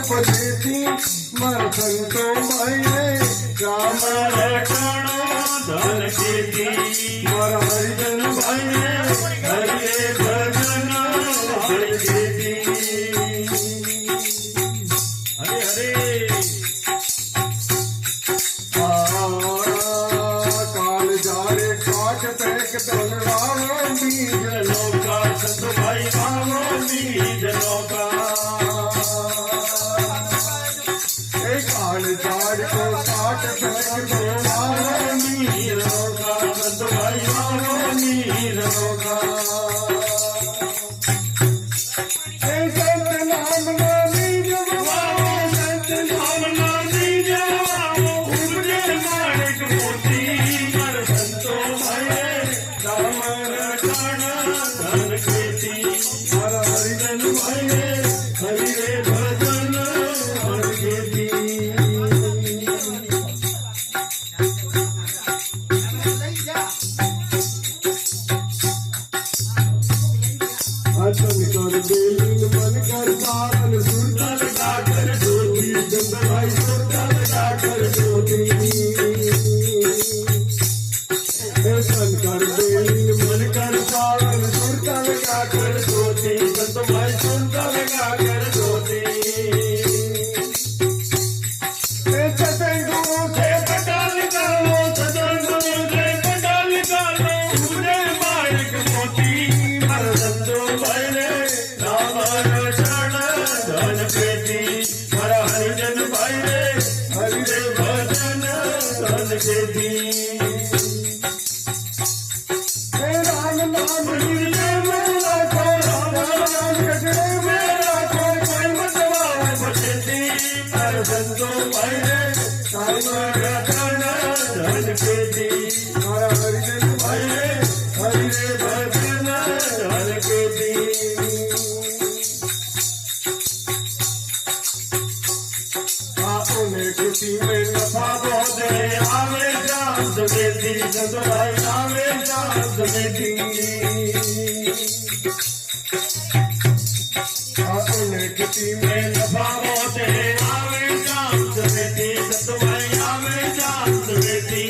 पछेती मर संतो भाई राम रखणो धन खेती मर हरिजन भाई हरे भजन हरि खेती हरे हरे काल जारे काट पैक तन रावो बीज लोका संत भाई रावो बीज लोका काल जार को काट पैक तो रावो बीज लोका संत भाई रावो बीज लोका मन कर सावन सुरता लगा कर ज्योति चंद्र भाई सुरता लगा कर ज्योति दर्शन कर देन मन कर सावन सुरता लगा कर ज्योति चंद्र भाई सुरता लगा कर ज्योति सतगुरु से पता निकालो सतगुरु से पता निकालो मुझे मालिक मोती मर संतो भाई रे धन खेती मर हरिजन भाई रे हरि रे भजन धन खेती राम नाम लीजिए मेरा को राम नाम कटे मेरा को कोई मतवार बचती मर संतो भाई रे धन धन खेती मर हरिजन भाई रे हरि रे भजन धन खेती खेती में नफा बहुत है आवे चांद खेती संत भाई आवे चांद खेती खेती में नफा बहुत है आवे चांद खेती संत भाई आवे चांद खेती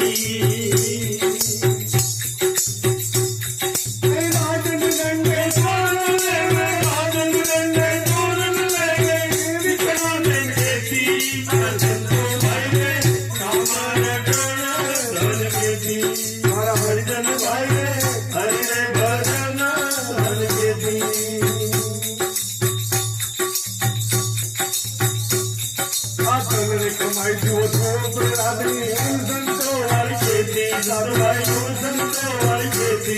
कमाई जो आदमी संतो वाली खेती साधु भाई संतो वाली खेती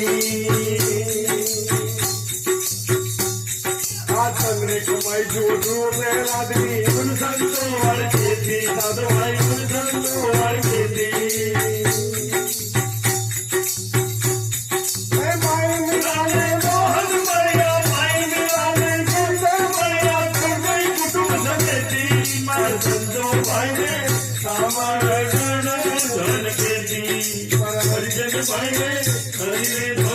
कमाई जो आदमी संतो वाली खेती साधु भाई संतो वाली खेती भाई रे धन खेती हरिजन भाई रे हरि रे